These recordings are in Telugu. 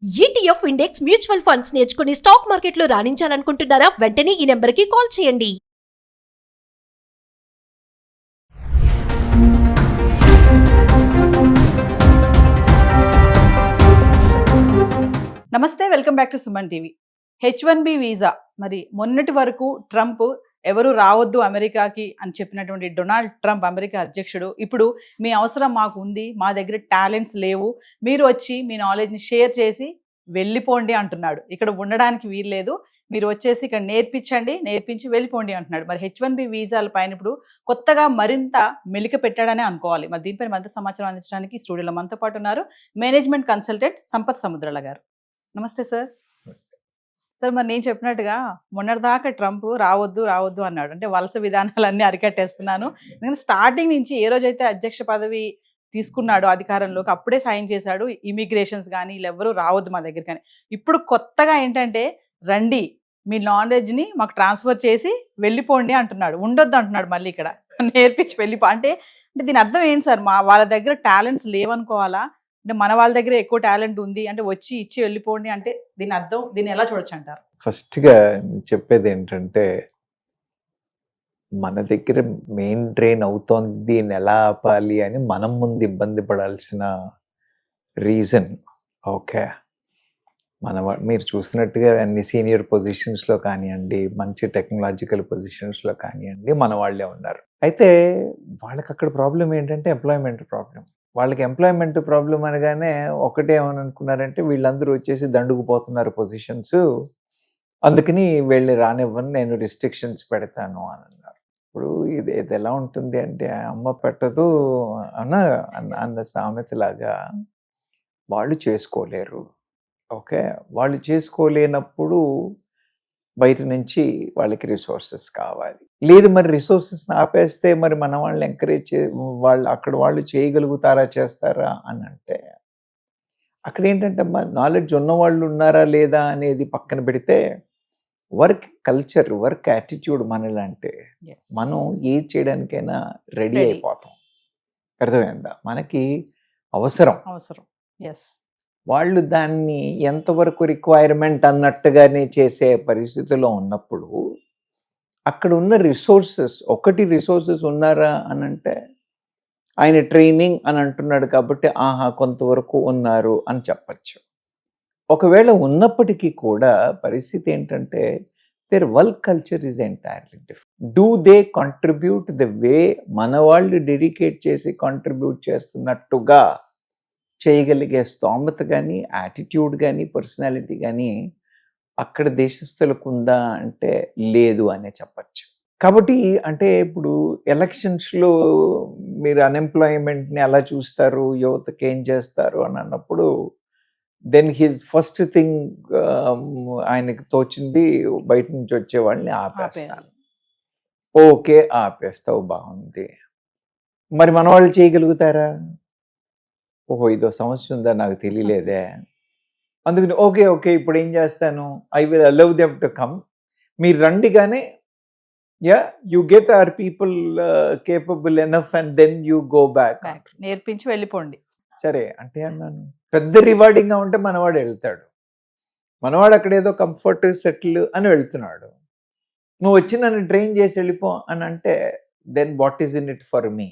ఈటీఎఫ్ ఇండెక్స్ మ్యూచువల్ ఫండ్స్ నేర్చుకుని స్టాక్ మార్కెట్లో రాణించాలనుకుంటున్నారా? వెంటనే ఈ నెంబర్కి కాల్ చేయండి. నమస్తే, welcome back to Suman TV. H1B visa మరి మొన్నటి వరకు ట్రంప్ ఎవరు రావద్దు అమెరికాకి అని చెప్పినటువంటి డొనాల్డ్ ట్రంప్ అమెరికా అధ్యక్షుడు ఇప్పుడు మీ అవసరం మాకు ఉంది, మా దగ్గర టాలెంట్స్ లేవు, మీరు వచ్చి మీ నాలెడ్జ్ని షేర్ చేసి వెళ్ళిపోండి అంటున్నాడు. ఇక్కడ ఉండడానికి వీల్లేదు, మీరు వచ్చేసి ఇక్కడ నేర్పించి వెళ్ళిపోండి అంటున్నాడు. మరి H1B వీసాల పైన ఇప్పుడు కొత్తగా మరింత మెలిక పెట్టాడనే అనుకోవాలి. మరి దీనిపైన మరింత సమాచారం అందించడానికి స్టూడియోలో మనతో పాటు ఉన్నారు మేనేజ్మెంట్ కన్సల్టెంట్ సంపత్ సముద్రాల గారు. నమస్తే సార్. సార్, మరి నేను చెప్పినట్టుగా మొన్నటిదాకా ట్రంప్ రావద్దు అన్నాడు, అంటే వలస విధానాలన్నీ అరికట్టేస్తున్నాను. ఎందుకంటే స్టార్టింగ్ నుంచి ఏ రోజైతే అధ్యక్ష పదవి తీసుకున్నాడు అధికారంలోకి అప్పుడే సైన్ చేశాడు, ఇమిగ్రేషన్స్ కానీ వీళ్ళెవ్వరూ రావద్దు మా దగ్గర కానీ. ఇప్పుడు కొత్తగా ఏంటంటే రండి, మీ నాలెడ్జ్ని మాకు ట్రాన్స్ఫర్ చేసి వెళ్ళిపోండి అంటున్నాడు, ఉండొద్దు అంటున్నాడు మళ్ళీ ఇక్కడ నేర్పించి వెళ్ళిపో అంటే దీని అర్థం ఏంటి సార్? వాళ్ళ దగ్గర టాలెంట్స్ లేవనుకోవాలా, అంటే మన వాళ్ళ దగ్గర ఎక్కువ టాలెంట్ ఉంది అంటే వచ్చి ఇచ్చి వెళ్ళిపోండి అంటే దీని అర్థం, దీన్ని ఎలా చూడొచ్చు అంటారు? ఫస్ట్గా చెప్పేది ఏంటంటే, మన దగ్గర మెయిన్ డ్రైన్ అవుతోంది, దీన్ని ఎలా ఆపాలి అని మనం ముందు ఇబ్బంది పడాల్సిన రీజన్ ఓకే. మీరు చూసినట్టుగా అన్ని సీనియర్ పొజిషన్స్లో కానివ్వండి, మంచి టెక్నాలజికల్ పొజిషన్స్లో కానివ్వండి, మన వాళ్ళే ఉన్నారు. అయితే వాళ్ళకి అక్కడ ప్రాబ్లం ఏంటంటే ఎంప్లాయ్మెంట్ ప్రాబ్లం. వాళ్ళకి ఎంప్లాయ్మెంట్ ప్రాబ్లం అనగానే ఒకటే ఏమని అనుకున్నారంటే, వీళ్ళందరూ వచ్చేసి దండుకుపోతున్నారు పొజిషన్స్, అందుకని వీళ్ళని రానివ్వని, నేను రిస్ట్రిక్షన్స్ పెడతాను అని అన్నారు. ఇప్పుడు ఇది ఎలా ఉంటుంది అంటే, అమ్మ పెట్టదు అన్న సామెతలాగా వాళ్ళు చేసుకోలేరు. ఓకే, వాళ్ళు చేసుకోలేనప్పుడు బయట నుంచి వాళ్ళకి రిసోర్సెస్ కావాలి. లేదు, మరి రిసోర్సెస్ని ఆపేస్తే మరి మన వాళ్ళని ఎంకరేజ్ వాళ్ళు చేయగలుగుతారా, చేస్తారా అని అంటే, అక్కడ ఏంటంటే నాలెడ్జ్ ఉన్నవాళ్ళు ఉన్నారా లేదా అనేది పక్కన పెడితే, వర్క్ కల్చర్, వర్క్ యాటిట్యూడ్ మనలాంటి మనం ఏది చేయడానికైనా రెడీ అయిపోతాం. అర్థమైందా? మనకి అవసరం. వాళ్ళు దాన్ని ఎంతవరకు రిక్వైర్మెంట్ అన్నట్టుగానే చేసే పరిస్థితిలో ఉన్నప్పుడు, అక్కడ ఉన్న రిసోర్సెస్ ఉన్నారా అని అంటే, ఆయన ట్రైనింగ్ అని అంటున్నాడు కాబట్టి కొంతవరకు ఉన్నారు అని చెప్పచ్చు. ఒకవేళ ఉన్నప్పటికీ కూడా పరిస్థితి ఏంటంటే, their work culture is entirely different. Do they contribute the way మన వాళ్ళు డెడికేట్ చేసి కాంట్రిబ్యూట్ చేస్తున్నట్టుగా చేయగలిగే స్తోమత కానీ, యాటిట్యూడ్ కానీ, పర్సనాలిటీ కానీ అక్కడ దేశస్తులకు ఉందా అంటే లేదు అనే చెప్పచ్చు. కాబట్టి అంటే ఇప్పుడు ఎలక్షన్స్లో మీరు అన్ఎంప్లాయ్మెంట్ని ఎలా చూస్తారు, యువతకి ఏం చేస్తారు అని అన్నప్పుడు, దెన్ హిజ్ ఫస్ట్ థింగ్ ఆయనకి తోచింది బయట నుంచి వచ్చే వాళ్ళని ఆపేస్తాను. ఓకే, ఆపేస్తావు, బాగుంది. మరి మన వాళ్ళు చేయగలుగుతారా? ఓహో, ఇదో సమస్య ఉందా, నాకు తెలియలేదే. అందుకని ఓకే ఇప్పుడు ఏం చేస్తాను, I will allow them to come, మీరు రండిగానే you get our people capable enough and then you go back, నేర్పించి వెళ్ళిపోండి. సరే అంటే అన్నాను, పెద్ద రివార్డింగ్గా ఉంటే మనవాడు వెళ్తాడు. మనవాడు అక్కడ ఏదో కంఫర్ట్ సెటిల్ అని వెళ్తున్నాడు. నువ్వు వచ్చి నన్ను ట్రైన్ చేసి వెళ్ళిపో అని అంటే, then what is in it for me?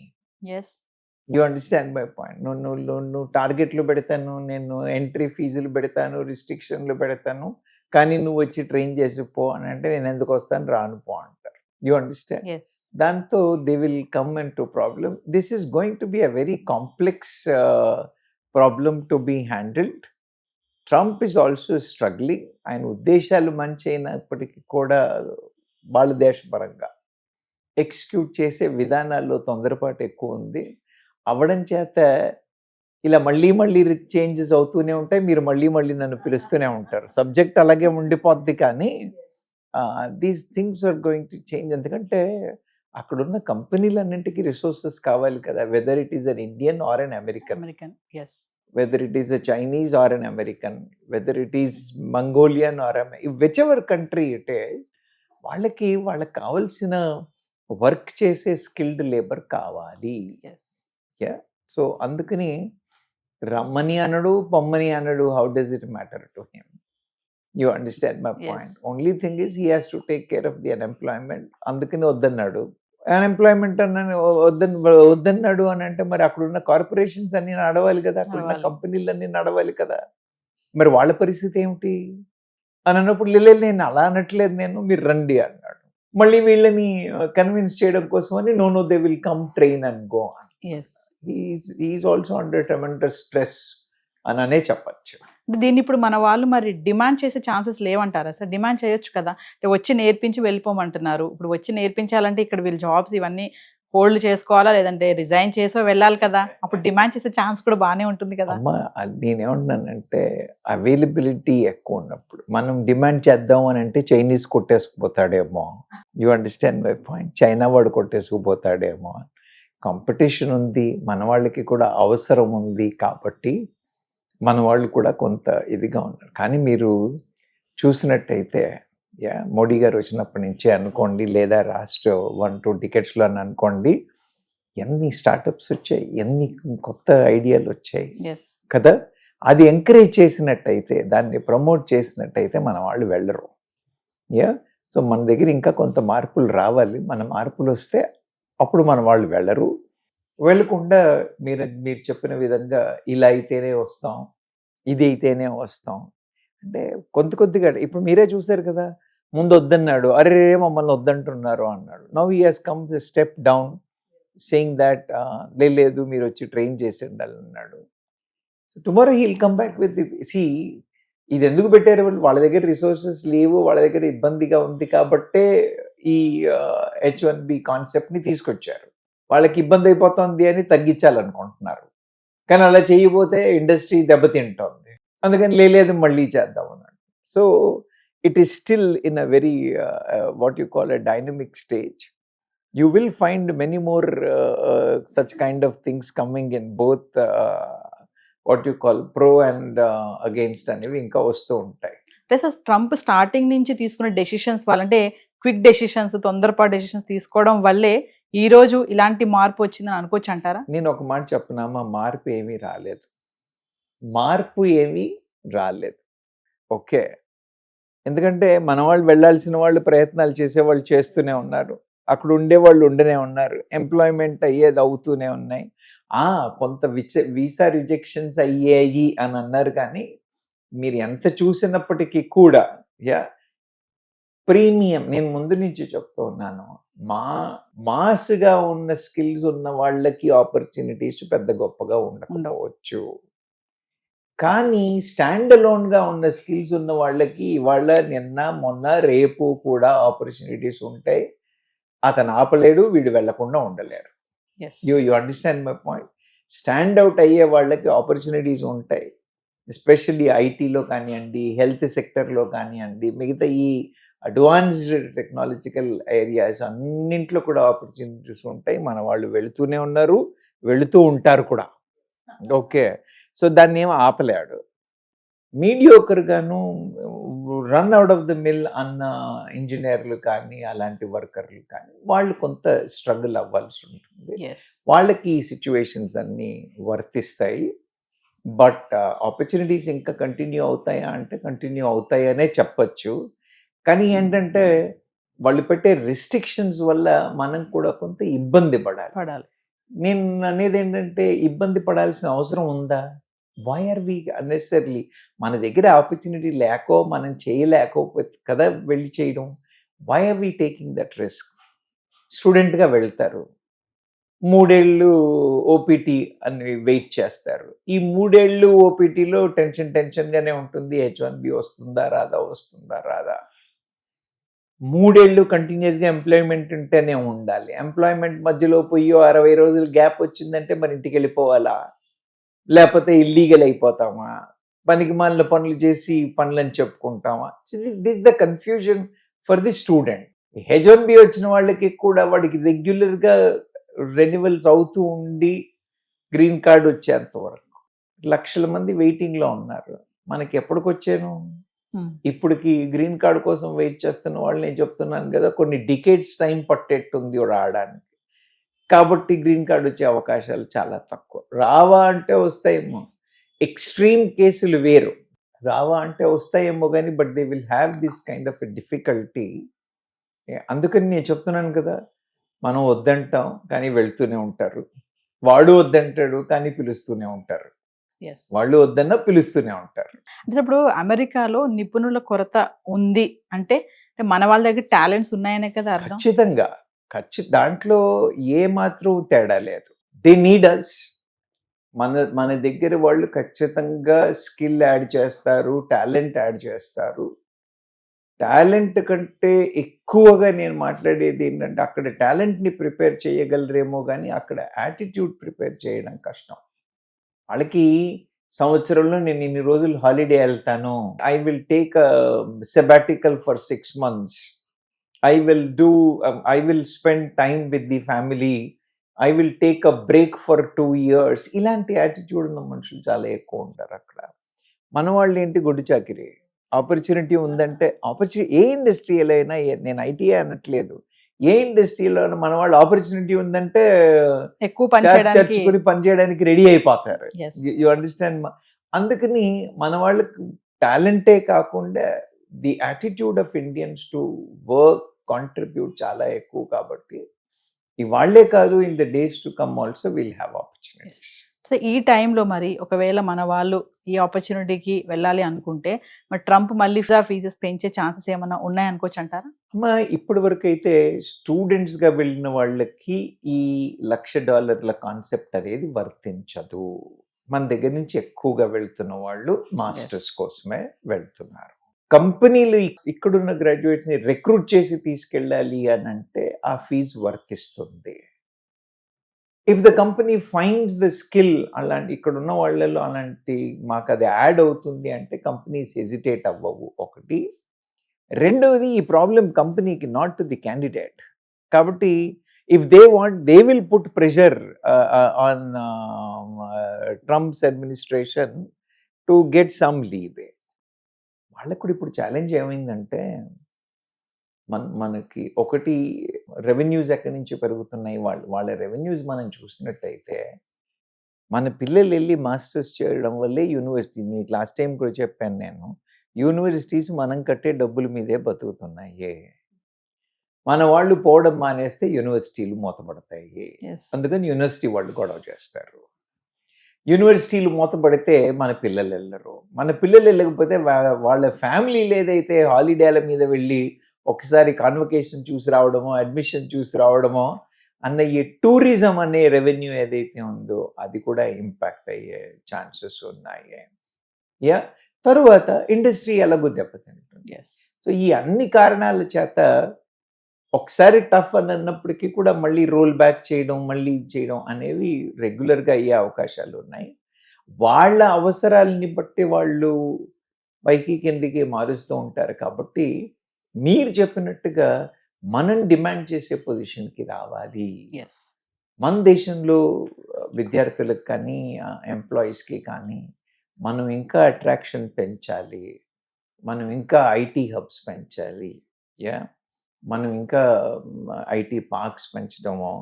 You understand my point? నువ్వు టార్గెట్లు పెడతాను, నేను ఎంట్రీ ఫీజులు పెడతాను, రిస్ట్రిక్షన్లు పెడతాను, కానీ నువ్వు వచ్చి ట్రైన్ చేసి పో అని అంటే, నేను ఎందుకు వస్తాను, రాను పో అంటారు. You understand? దాంతో they will come in to problem. This is going to be a very complex problem to be handled. Trump is also struggling. ఆయన ఉద్దేశాలు మంచి అయినప్పటికీ కూడా వాళ్ళ దేశపరంగా ఎగ్జిక్యూట్ చేసే విధానాల్లో తొందరపాటు ఎక్కువ ఉంది. అవడం చేత ఇలా మళ్ళీ చేంజెస్ అవుతూనే ఉంటాయి, మీరు మళ్ళీ నన్ను పిలుస్తూనే ఉంటారు. సబ్జెక్ట్ అలాగే ఉండిపోద్ది, కానీ these things are going to change. ఎందుకంటే అక్కడున్న కంపెనీలన్నింటికి రిసోర్సెస్ కావాలి కదా, whether it is an Indian or an American, whether it is a Chinese or an American, whether it is Mongolian or whichever country it is, వాళ్ళకి కావాల్సిన వర్క్ చేసే స్కిల్డ్ లేబర్ కావాలి. సో అందుకని రమ్మని అనడు, పొమ్మని అనడు. How does it matter to him? You understand my Yes. Point. Only thing is he has to take care of the unemployment. అందుకని వద్దన్నాడు. అన్ఎంప్లాయ్మెంట్ వద్దన్నాడు అని అంటే మరి అక్కడున్న కార్పొరేషన్స్ అన్ని నడవాలి కదా, అక్కడున్న నడవాలి. కంపెనీలన్నీ నడవాలి కదా. మరి వాళ్ళ పరిస్థితి ఏమిటి అని అన్నప్పుడు లేదు నేను అలా అనట్లేదు, నేను మీరు రండి అన్నాడు. మళ్ళీ వీళ్ళని కన్విన్స్ చేయడం కోసం అని no they will come train and go అని. Yes. Is also under tremendous stress అని అనే చెప్పచ్చు. దీన్ని ఇప్పుడు మన వాళ్ళు మరి డిమాండ్ చేసే ఛాన్సెస్ లేవంటారా సార్? డిమాండ్ చేయొచ్చు కదా, అంటే వచ్చి నేర్పించి వెళ్ళిపోమంటున్నారు. ఇప్పుడు వచ్చి నేర్పించాలంటే ఇక్కడ వీళ్ళు జాబ్స్ ఇవన్నీ హోల్డ్ చేసుకోవాలా, లేదంటే రిజైన్ చేసో వెళ్ళాలి కదా. అప్పుడు డిమాండ్ చేసే ఛాన్స్ కూడా బాగానే ఉంటుంది కదా. అమ్మ నేనేమన్నానంటే అవైలబిలిటీ ఎక్కువ ఉన్నప్పుడు మనం డిమాండ్ చేద్దాం అని అంటే చైనీస్ కొట్టేసుకుపోతాడేమో. You understand my point? China వాడు కొట్టేసుకుపోతాడేమో. కాంపిటీషన్ ఉంది, మన వాళ్ళకి కూడా అవసరం ఉంది కాబట్టి మన వాళ్ళు కూడా కొంత ఇదిగా ఉన్నారు. కానీ మీరు చూసినట్టయితే మోడీ గారు వచ్చినప్పటి నుంచి అనుకోండి, లేదా లాస్ట్ 1-2 decades-లో అని అనుకోండి, ఎన్ని స్టార్టప్స్ వచ్చాయి, ఎన్ని కొత్త ఐడియాలు వచ్చాయి ఎస్ కదా. అది ఎంకరేజ్ చేసినట్టయితే, దాన్ని ప్రమోట్ చేసినట్టయితే మన వాళ్ళు వెళ్ళరు. సో మన దగ్గర ఇంకా కొంత మార్పులు రావాలి. మన మార్పులు వస్తే అప్పుడు మన వాళ్ళు వెళ్ళరు. వెళ్ళకుండా మీరు చెప్పిన విధంగా ఇలా అయితేనే వస్తాం, ఇది అయితేనే వస్తాం అంటే కొద్దిగా ఇప్పుడు మీరే చూసారు కదా, ముందు వద్దన్నాడు, అరే మమ్మల్ని వద్దంటున్నారు అన్నాడు. Now he has come step down saying that లేదు మీరు వచ్చి ట్రైన్ చేసి ఉండాలి అన్నాడు. So tomorrow he will come back with see ఇది ఎందుకు పెట్టారు వాళ్ళు? వాళ్ళ దగ్గర రిసోర్సెస్ లేవు, వాళ్ళ దగ్గర ఇబ్బందిగా ఉంది కాబట్టే ఈ H1B కాన్సెప్ట్ని తీసుకొచ్చారు. వాళ్ళకి ఇబ్బంది అయిపోతుంది అని తగ్గించాలనుకుంటున్నారు. కానీ అలా చేయబోతే ఇండస్ట్రీ దెబ్బతింటోంది. అందుకని లేదు మళ్ళీ చేద్దాం అన్నాడు. So it is still in a very what you call a dynamic stage. You will find many more such kind of things coming in both what you call pro and against అనేవి ఇంకా వస్తూ ఉంటాయి. అంటే సార్ ట్రంప్ స్టార్టింగ్ నుంచి తీసుకున్న డెసిషన్స్ వల్ల, అంటే క్విక్ డెసిషన్స్, తొందరపాటు డెసిషన్స్ తీసుకోవడం వల్లే ఈ రోజు ఇలాంటి మార్పు వచ్చిందని అనుకోవచ్చు అంటారా? నేను ఒక మాట చెప్తున్నామా, మార్పు ఏమీ రాలేదు. ఓకే, ఎందుకంటే మన వాళ్ళు వెళ్ళాల్సిన వాళ్ళు ప్రయత్నాలు చేసేవాళ్ళు చేస్తూనే ఉన్నారు, అక్కడ ఉండేవాళ్ళు ఉండనే ఉన్నారు, ఎంప్లాయ్మెంట్ అయ్యేది అవుతూనే ఉన్నాయి. కొంత వీసా రిజెక్షన్స్ అయ్యాయి అని అన్నారు. కానీ మీరు ఎంత చూసినప్పటికీ కూడా ప్రీమియం, నేను ముందు నుంచి చెప్తూ ఉన్నాను, మాస్గా ఉన్న స్కిల్స్ ఉన్న వాళ్ళకి ఆపర్చునిటీస్ పెద్ద గొప్పగా ఉండకపోవచ్చు. కానీ స్టాండ్ అలోన్గా ఉన్న స్కిల్స్ ఉన్న వాళ్ళకి ఇవాళ, నిన్న, మొన్న, రేపు కూడా ఆపర్చునిటీస్ ఉంటాయి. అతను ఆపలేడు, వీడు వెళ్లకుండా ఉండలేరు. You understand my point? Stand out అయ్యే వాళ్ళకి ఆపర్చునిటీస్ ఉంటాయి. ఎస్పెషల్లీ ఐటీలో కానివ్వండి, హెల్త్ సెక్టర్లో కానివ్వండి, మిగతా ఈ అడ్వాన్స్డ్ టెక్నాలజికల్ ఏరియాస్ అన్నింట్లో కూడా ఆపర్చునిటీస్ ఉంటాయి. మన వాళ్ళు వెళుతూనే ఉన్నారు, వెళుతూ ఉంటారు కూడా. ఓకే, సో దాన్ని ఏమో ఆపలేడు. మీడియోకర్గాను run out of the mill అన్న ఇంజనీర్లు కానీ, అలాంటి వర్కర్లు కానీ, వాళ్ళు కొంత స్ట్రగుల్ అవ్వాల్సి ఉంటుంది. వాళ్ళకి ఈ సిచ్యువేషన్స్ అన్నీ వర్తిస్తాయి. బట్ ఆపర్చునిటీస్ ఇంకా కంటిన్యూ అవుతాయా అంటే కంటిన్యూ అవుతాయనే చెప్పచ్చు. కానీ ఏంటంటే వాళ్ళు పెట్టే రిస్ట్రిక్షన్స్ వల్ల మనం కూడా కొంత ఇబ్బంది పడాలి. నేను అనేది ఏంటంటే, ఇబ్బంది పడాల్సిన అవసరం ఉందా? Why are we unnecessarily? మన దగ్గర ఆపర్చునిటీ లేకో, మనం చేయలేకపోతే కదా వెళ్ళి చేయడం. Why are we taking that risk? స్టూడెంట్గా వెళ్తారు, 3 ఏళ్ళు ఓపీటీ అని వెయిట్ చేస్తారు. ఈ 3 ఏళ్ళు ఓపీటీలో టెన్షన్గానే ఉంటుంది. H1B వస్తుందా రాదా. 3 ఏళ్ళు కంటిన్యూస్గా ఎంప్లాయ్మెంట్ ఉంటేనే ఉండాలి. ఎంప్లాయ్మెంట్ మధ్యలో పోయి 60 రోజులు గ్యాప్ వచ్చిందంటే మరి ఇంటికి వెళ్ళిపోవాలా, లేకపోతే ఇల్లీగల్ అయిపోతామా, పనికి మాలిన పనులు చేసి పనులని చెప్పుకుంటామా? This the confusion for the student. H1B వచ్చిన వాళ్ళకి కూడా వాడికి రెగ్యులర్గా రెన్యువల్స్ అవుతూ ఉండి గ్రీన్ కార్డ్ వచ్చేంత వరకు లక్షల మంది వెయిటింగ్లో ఉన్నారు. మనకి ఎప్పటికొచ్చాను? ఇప్పటికి గ్రీన్ కార్డ్ కోసం వెయిట్ చేస్తున్న వాళ్ళు, నేను చెప్తున్నాను కదా, కొన్ని డికేడ్స్ టైం పట్టేట్టుంది రావడానికి. కాబట్టి గ్రీన్ కార్డ్ వచ్చే అవకాశాలు చాలా తక్కువ. రావా అంటే వస్తాయేమో, ఎక్స్ట్రీమ్ కేసులు వేరు, రావా అంటే వస్తాయేమో కానీ but they will have this kind of difficulty. అందుకని నేను చెప్తున్నాను కదా, మనం వద్దంటాం కానీ వెళ్తూనే ఉంటారు, వాడు వద్దంటాడు కానీ పిలుస్తూనే ఉంటారు, ఎస్. వాళ్ళు వద్దన్నా పిలుస్తూనే ఉంటారు. అంటే ఇప్పుడు అమెరికాలో నిపుణుల కొరత ఉంది అంటే మన వాళ్ళ దగ్గర టాలెంట్స్ ఉన్నాయనే కదా అర్థం. ఖచ్చితంగా దాంట్లో ఏ మాత్రం తేడా లేదు. దే నీడ్ అస్. మన దగ్గర వాళ్ళు ఖచ్చితంగా స్కిల్ యాడ్ చేస్తారు, టాలెంట్ యాడ్ చేస్తారు. టాలెంట్ కంటే ఎక్కువగా నేను మాట్లాడేది ఏంటంటే అక్కడ టాలెంట్ని ప్రిపేర్ చేయగలరేమో కానీ అక్కడ యాటిట్యూడ్ ప్రిపేర్ చేయడం కష్టం. వాళ్ళకి సంవత్సరంలో నేను ఇన్ని రోజులు హాలిడే వెళ్తాను, I will take sabbatical for 6 months, I will spend time with the family, I will take a break for 2 years. ఇలాంటి యాటిట్యూడ్ ఉన్న మనుషులు చాలా ఎక్కువ ఉంటారు అక్కడ. మన వాళ్ళు ఏంటి, గొడ్డు చాకిరి. ఆపర్చునిటీ ఉందంటే ఏ ఇండస్ట్రీలో అయినా, నేను ఐటీఐ అనట్లేదు, ఏ ఇండస్ట్రీలో మన వాళ్ళు ఆపర్చునిటీ ఉందంటే ఎక్కువ చర్చుకుని పనిచేయడానికి రెడీ అయిపోతారు. You understand. అందుకని మన వాళ్ళకి టాలెంటే కాకుండా the attitude of Indians to work, contribute చాలా ఎక్కువ. కాబట్టి ఇవాళ్లే కాదు, in the days to come also will have opportunities. So ఈ టైంలో మరి ఒకవేళ మన వాళ్ళు ఈ ఆపర్చునిటీకి వెళ్ళాలి అనుకుంటే మరి ట్రంప్ మళ్ళీ ఫీజెస్ పెంచే ఛాన్సెస్ ఏమైనా ఉన్నాయనుకోవచ్చు అంటారా? ఇప్పటి వరకు అయితే స్టూడెంట్స్ గా వెళ్ళిన వాళ్ళకి ఈ $1,00,000 కాన్సెప్ట్ అనేది వర్తించదు. మన దగ్గర నుంచి ఎక్కువగా వెళ్తున్న వాళ్ళు మాస్టర్స్ కోసమే వెళ్తున్నారు. కంపెనీలు ఇక్కడున్న గ్రాడ్యుయేట్స్ ని రిక్రూట్ చేసి తీసుకెళ్ళాలి అని అంటే ఆ ఫీజు వర్తిస్తుంది. If the company finds the skill, అలాంటి ఇక్కడ ఉన్న వాళ్ళలో అలాంటి మాకు అది యాడ్ అవుతుంది అంటే కంపెనీస్ హెజిటేట్ అవ్వవు. ఒకటి. రెండవది, ఈ ప్రాబ్లం కంపెనీకి, నాట్ టు ది క్యాండిడేట్. కాబట్టి if they want, they will put pressure on Trump's administration to get some leeway. వాళ్ళకు కూడా ఇప్పుడు ఛాలెంజ్ ఏమైందంటే, మనకి ఒకటి, రెవెన్యూస్ ఎక్కడి నుంచి పెరుగుతున్నాయి, వాళ్ళ రెవెన్యూస్ మనం చూసినట్టయితే, మన పిల్లలు వెళ్ళి మాస్టర్స్ చేయడం వల్లే యూనివర్సిటీ, మీకు లాస్ట్ టైం కూడా చెప్పాను నేను, యూనివర్సిటీస్ మనం కట్టే డబ్బుల మీదే బతుకుతున్నాయి. మన వాళ్ళు పోవడం మానేస్తే యూనివర్సిటీలు మూతపడతాయి. అందుకని యూనివర్సిటీ వాళ్ళు గొడవ చేస్తారు. యూనివర్సిటీలు మూతపడితే మన పిల్లలు వెళ్ళరు. మన పిల్లలు వెళ్ళకపోతే వాళ్ళ ఫ్యామిలీలు ఏదైతే హాలిడేల మీద వెళ్ళి ఒకసారి కాన్వకేషన్ చూసి రావడమో, అడ్మిషన్ చూసి రావడమో అన్న ఈ టూరిజం అనే రెవెన్యూ ఏదైతే ఉందో అది కూడా ఇంపాక్ట్ అయ్యే ఛాన్సెస్ ఉన్నాయి. తరువాత ఇండస్ట్రీ ఎలాగో దెబ్బతింటుంది. సో ఈ అన్ని కారణాల చేత ఒకసారి టఫ్ అని అన్నప్పటికీ కూడా మళ్ళీ రోల్ బ్యాక్ చేయడం, మళ్ళీ చేయడం అనేవి రెగ్యులర్గా అయ్యే అవకాశాలు ఉన్నాయి. వాళ్ళ అవసరాలని బట్టి వాళ్ళు పైకి కిందికి మారుస్తూ ఉంటారు. కాబట్టి మీరు చెప్పినట్టుగా మనం డిమాండ్ చేసే పొజిషన్కి రావాలి. మన దేశంలో విద్యార్థులకు కానీ ఎంప్లాయీస్కి కానీ మనం ఇంకా అట్రాక్షన్ పెంచాలి, మనం ఇంకా ఐటీ హబ్స్ పెంచాలి, మనం ఇంకా ఐటీ పార్క్స్ పెంచడము,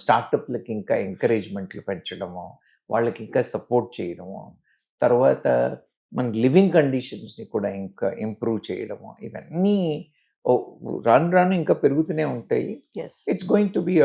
స్టార్టప్లకి ఇంకా ఎంకరేజ్మెంట్లు పెంచడము, వాళ్ళకి ఇంకా సపోర్ట్ చేయడము, తర్వాత మన లివింగ్ కండిషన్స్ని కూడా ఇంకా ఇంప్రూవ్ చేయడము, ఇవన్నీ రాను ఇంకా పెరుగుతూనే ఉంటాయి. It's going to be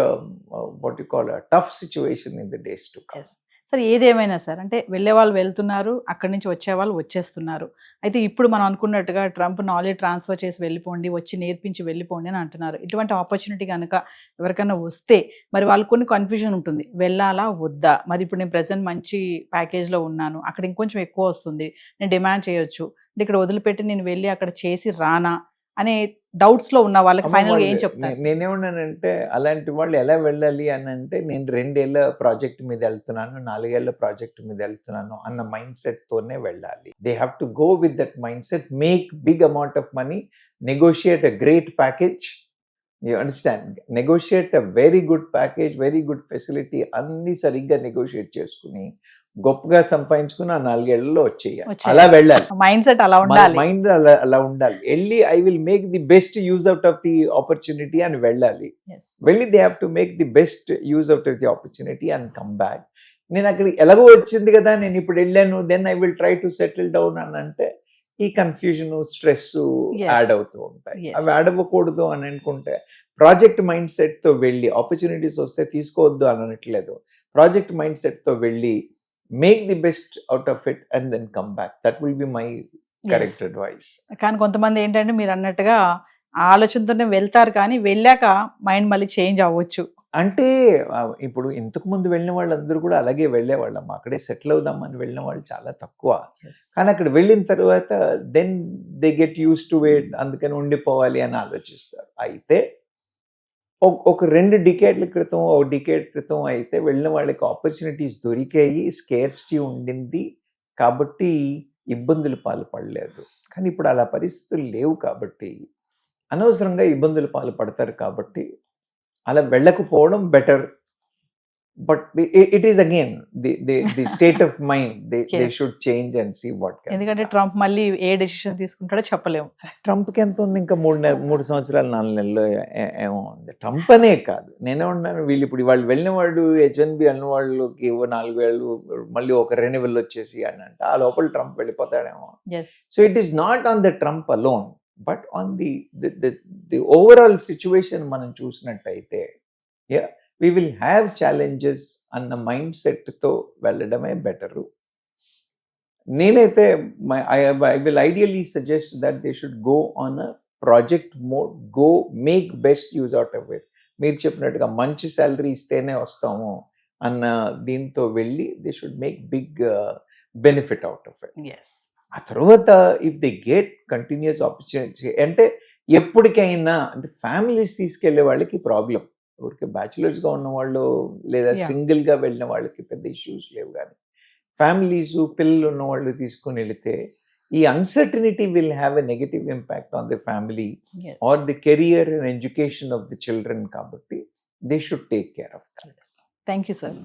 what you call tough situation in the days to come. సరే, ఏదేమైనా సార్, అంటే వెళ్ళే వాళ్ళు వెళ్తున్నారు, అక్కడి నుంచి వచ్చే వాళ్ళు వచ్చేస్తున్నారు. అయితే ఇప్పుడు మనం అనుకున్నట్టుగా ట్రంప్ నాలెడ్జ్ ట్రాన్స్ఫర్ చేసి వెళ్ళిపోండి, వచ్చి నేర్పించి వెళ్ళిపోండి అని అంటున్నారు. ఇటువంటి ఆపర్చునిటీ కనుక ఎవరికైనా వస్తే మరి వాళ్ళకు కొన్ని కన్ఫ్యూజన్ ఉంటుంది, వెళ్ళాలా వద్దా, మరి ఇప్పుడు నేను ప్రెసెంట్ మంచి ప్యాకేజ్లో ఉన్నాను, అక్కడ ఇంకొంచెం ఎక్కువ వస్తుంది, నేను డిమాండ్ చేయొచ్చు, అంటే ఇక్కడ వదిలిపెట్టి నేను వెళ్ళి అక్కడ చేసి రానా అనే డౌట్స్ లో ఉన్న వాళ్ళకి ఫైనల్ గా ఏం చెప్తారు? నేనేమన్నానంటే, అలాంటి వాళ్ళు ఎలా వెళ్ళాలి అని అంటే, నేను 2 ఏళ్ల ప్రాజెక్ట్ మీద వెళ్తున్నాను, 4 ఏళ్ల ప్రాజెక్ట్ మీద వెళ్తున్నాను అన్న మైండ్ సెట్ తోనే వెళ్ళాలి. They have to go with that mind set, make big amount of money, negotiate a great package, you understand, negotiate a very good package, very good facility, అన్ని సరిగ్గా నెగోషియేట్ చేసుకుని గొప్పగా సంపాదించుకుని ఆ 4 ఏళ్లలో వచ్చేయాలి. అలా వెళ్ళాలి. మైండ్ సెట్ అలా ఉండాలి. మైండ్ అలా ఉండాలి. వెళ్ళి I will make the best use out of the opportunity అని వెళ్ళాలి. వెళ్ళి they have to make the best use out of the opportunity and come back. నేను అక్కడికి ఎలాగో వచ్చింది కదా, నేను ఇప్పుడు వెళ్ళాను, then I will try to settle down అని అంటే ఈ కన్ఫ్యూజన్, స్ట్రెస్ Yes. యాడ్ అవుతూ ఉంటాయి. Yes. అవి యాడ్ అవ్వకూడదు అని అనుకుంటే ప్రాజెక్ట్ మైండ్ సెట్ తో వెళ్ళి, ఆపర్చునిటీస్ వస్తే తీసుకోవద్దు అని అనట్లేదు, ప్రాజెక్ట్ మైండ్ సెట్ తో వెళ్ళి make the best out of it and then come back. That will be my correct advice. కానీ కొంతమంది ఏంటంటే మీరు అన్నట్టుగా ఆ ఆలోచనతోనే వెళ్తారు, కానీ వెళ్ళాక మైండ్ మళ్ళీ చేంజ్ అవ్వచ్చు. అంటే ఇప్పుడు ఇంతకు ముందు వెళ్ళిన వాళ్ళందరూ కూడా అలాగే వెళ్ళేవాళ్ళం, అక్కడే సెటిల్ అవుదామని వెళ్ళిన వాళ్ళు చాలా తక్కువ. కానీ అక్కడ వెళ్ళిన తర్వాత then they get used to it, అందుకని ఉండిపోవాలి అని ఆలోచిస్తారు. అయితే ఒక 2 డికేడ్ల క్రితం, ఒక డికేడ్ క్రితం అయితే వెళ్ళిన వాళ్ళకి ఆపర్చునిటీస్ దొరికాయి, స్కేర్సిటీ ఉండింది కాబట్టి ఇబ్బందులు పాల్పడలేదు. కానీ ఇప్పుడు అలా పరిస్థితులు లేవు కాబట్టి అనవసరంగా ఇబ్బందులు పాల్పడతారు. కాబట్టి అలా వెళ్ళకపోవడం better. But it is again the state of mind, they Yes. Should change and see what. ఎందుకంటే ట్రంప్ మళ్ళీ ఏ డెసిషన్ తీసుకుంటాడో చెప్పలేము. ట్రంప్కి ఎంత ఉంది, ఇంకా 3 సంవత్సరాలు 4 నెలలు ఏమో ఉంది. ట్రంప్ అనే కాదు, నేనే ఉన్నాను, వీళ్ళు ఇప్పుడు వాళ్ళు వెళ్ళిన వాళ్ళు H1B అన్న వాళ్ళకి 4 ఏళ్ళు మళ్ళీ ఒక రెన్యువల్ వచ్చేసి అని అంటే ఆ లోపల ట్రంప్ వెళ్ళిపోతాడేమో. Yes, so it is not on the Trump alone, but on the overall situation మనం చూసినట్టయితే we will have challenges అన్న మైండ్ సెట్తో వెళ్ళడమే బెటరు. నేనైతే I will ideally suggest that they should go on a project mode, go make best use out of it. మీరు చెప్పినట్టుగా మంచి శాలరీ ఇస్తేనే వస్తాము అన్న దీంతో వెళ్ళి they should make big benefit out of it. Yes. ఆ తర్వాత if they get continuous opportunity అంటే ఎప్పటికైనా, అంటే ఫ్యామిలీస్ తీసుకెళ్లే వాళ్ళకి ప్రాబ్లం, ఊరికే బ్యాచులర్స్గా ఉన్న వాళ్ళు లేదా Yeah. సింగిల్గా వెళ్ళిన వాళ్ళకి పెద్ద ఇష్యూస్ లేవు. కానీ ఫ్యామిలీస్, పిల్లలు ఉన్న వాళ్ళు తీసుకుని వెళితే ఈ uncertainty will have a negative impact on the family or the career and education of the children. కాబట్టి they should take care of that. Thank you sir.